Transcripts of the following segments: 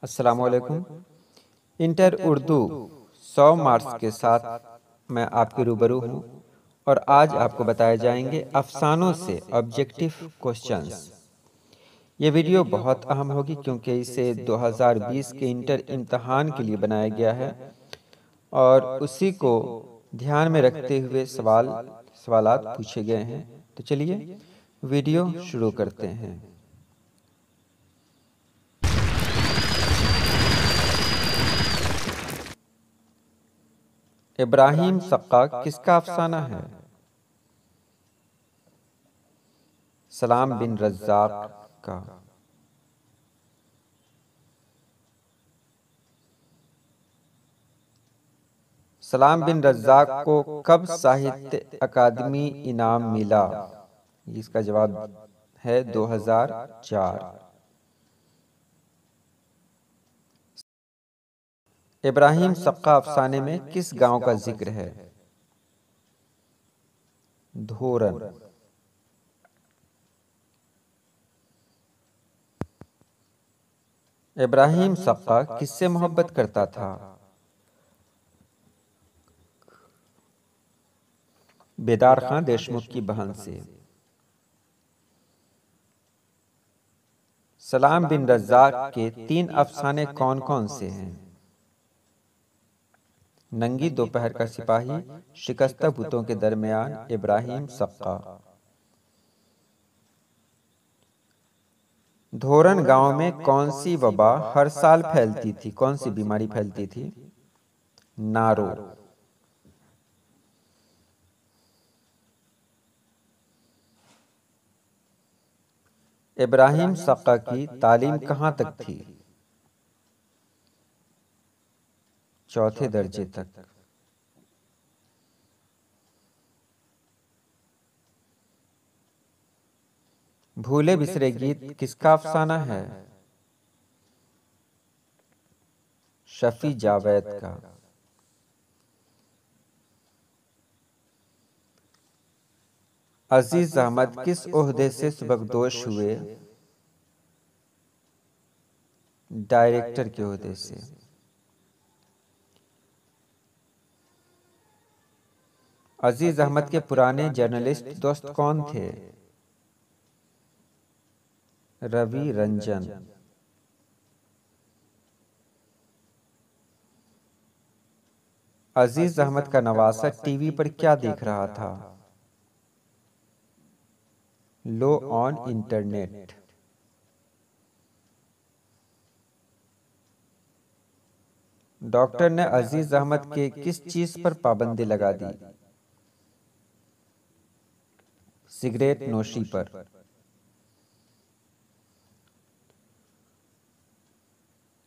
अस्सलामुअलैकुम। Inter Urdu 100 marks के साथ मैं आपके रूबरू हूँ और आज आपको बताए जाएंगे अफसानों से ऑब्जेक्टिव क्वेश्चंस। ये वीडियो बहुत अहम होगी क्योंकि इसे 2020 के इंटर इम्तहान के लिए बनाया गया है और उसी को ध्यान में रखते हुए सवालात पूछे गए हैं। तो चलिए वीडियो शुरू करते हैं। इब्राहिम सक्का किसका अफसाना है? सलाम बिन रज़्ज़ाक़ का। सलाम बिन रज़्ज़ाक़ को कब साहित्य अकादमी इनाम मिला? इसका जवाब है 2004। इब्राहिम सक्का अफसाने में किस गांव का जिक्र है? धोरन। इब्राहिम सक्का किससे मोहब्बत करता था? बेदार खां देशमुख की बहन से। सलाम बिन रज़्ज़ाक़ के 3 अफसाने कौन कौन से हैं? नंगी दोपहर का सिपाही, शिकस्ता बुतों के दरमियान, इब्राहिम सक्का। धोरन गांव में कौन सी वबा हर साल फैलती थी? कौन सी बीमारी फैलती थी? नारो। इब्राहिम सक्का की तालीम कहाँ तक थी? चौथे दर्जे तक। भूले बिसरे गीत किसका अफसाना है? शफी जावेद का। अजीज अहमद किस ओहदे से सुबकदोश हुए? डायरेक्टर के ओहदे से। अजीज अहमद के पुराने जर्नलिस्ट दोस्त कौन थे? रवि रंजन। अजीज अहमद का नवासा टीवी पर क्या देख रहा था? लो ऑन इंटरनेट। डॉक्टर ने अजीज अहमद के किस चीज पर पाबंदी लगा दी? सिगरेट नोशी पर।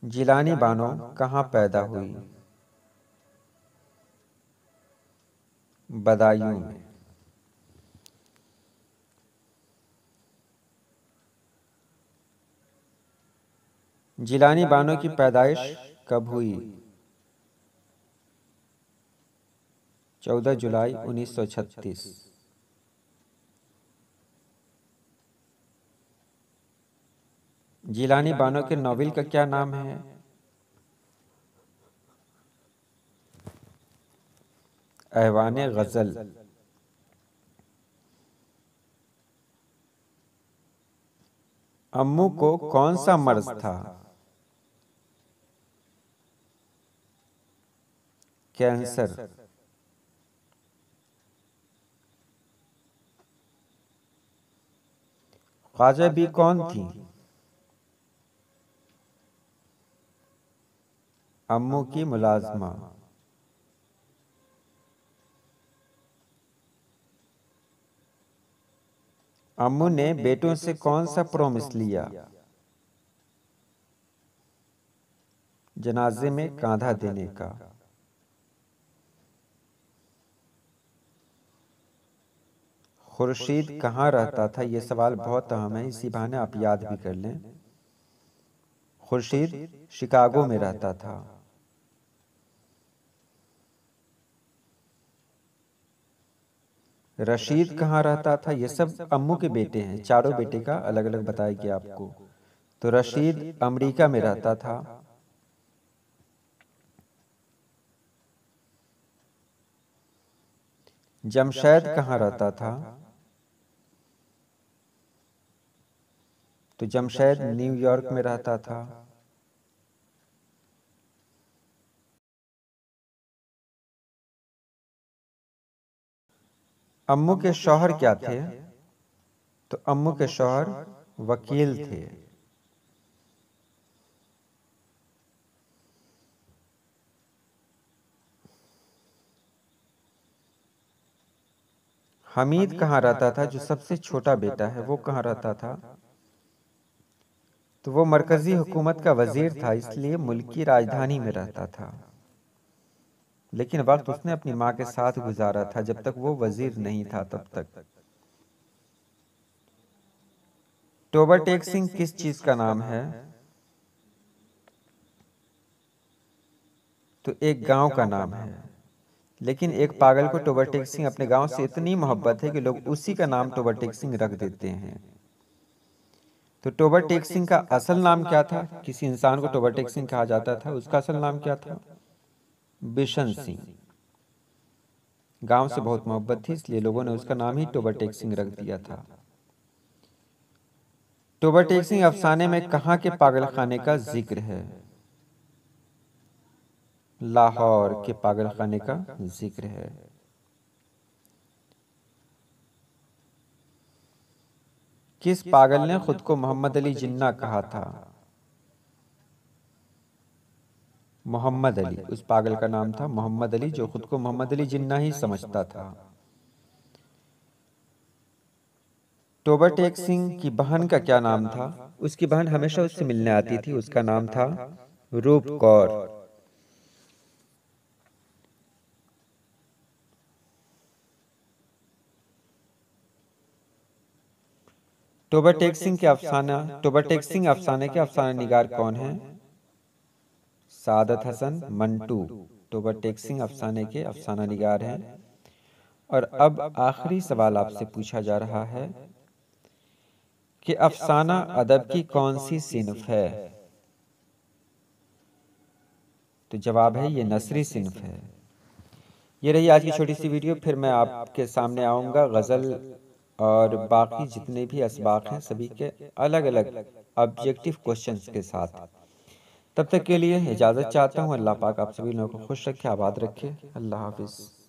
जिलानी बानो कहाँ पैदा हुई? बदायूं में। जिलानी बानो की पैदाइश कब हुई? 14 जुलाई 1936। जिलानी बानो के नॉवेल का क्या नाम है? ऐवाने गजल। अम्मू को कौन सा मर्ज था? कैंसर। ख्वाजा बी कौन थी? अम्मू की मुलाजमा। अम्मू ने बेटों से कौन सा प्रॉमिस लिया? जनाजे में कांधा देने का। खुर्शीद कहाँ रहता था? यह सवाल बहुत अहम है, इसी बहाने आप याद भी कर लें। खुर्शीद शिकागो में रहता था। रशीद कहाँ रहता था? ये सब अम्मू के बेटे हैं, चारों बेटे का अलग अलग बताया गया आपको। तो रशीद अमेरिका में रहता था। जमशेद कहाँ रहता था? तो जमशेद न्यूयॉर्क में रहता था। अम्मू के शौहर क्या थे? तो अम्मू के शौहर वकील थे। हमीद कहाँ रहता था? जो सबसे छोटा बेटा है वो कहाँ रहता था? तो वो मरकजी हुकूमत का वजीर था, इसलिए मुल्की राजधानी में रहता था। लेकिन वक्त उसने अपनी माँ के साथ गुजारा था, जब तक वो वजीर नहीं था तब तक। टोबर टेक सिंह किस चीज का नाम है? तो एक गांव का नाम है। लेकिन एक पागल को टोबर टेक सिंह अपने गांव से इतनी मोहब्बत है कि लोग उसी का नाम टोबर टेक सिंह रख देते हैं। तो टोबर टेक सिंह का असल नाम क्या था? किसी इंसान को टोबर टेक सिंह कहा जाता था, उसका असल नाम क्या था? बिशन सिंह। गांव से बहुत मोहब्बत थी, इसलिए लोगों ने उसका नाम ही टोबर टेक सिंह रख दिया था। टोबर टेक सिंह अफसाने में कहाँ के पागल खाने का जिक्र है? लाहौर के पागल खाने का जिक्र है। किस पागल ने खुद को मोहम्मद अली जिन्ना कहा था? मोहम्मद अली, उस पागल का नाम था मोहम्मद अली, जो खुद को मोहम्मद अली जिन्ना ही समझता था। टोबर टेक सिंह की बहन का क्या नाम था? उसकी बहन हमेशा उससे मिलने आती थी, उसका नाम था रूप कौर। टोबर टेक सिंह के अफसाना निगार कौन है? सादत हसन मंटू टोबर टेक सिंह अफसाने के अफसाना निगार हैं। और अब आखिरी सवाल आपसे पूछा जा रहा है कि अफसाना अदब की कौन सी सिन्फ है? तो जवाब है ये नसरी सिन्फ है। ये रही आज की छोटी सी वीडियो। फिर मैं आपके सामने आऊँगा गज़ल और बाकी जितने भी असबाक हैं सभी के अलग अलग ऑब्जेक्टिव क्वेश्चंस के साथ। तब तक के लिए इजाज़त चाहता हूँ। अल्लाह पाक आप सभी लोगों को खुश रखे, आबाद रखे। अल्लाह हाफिज़।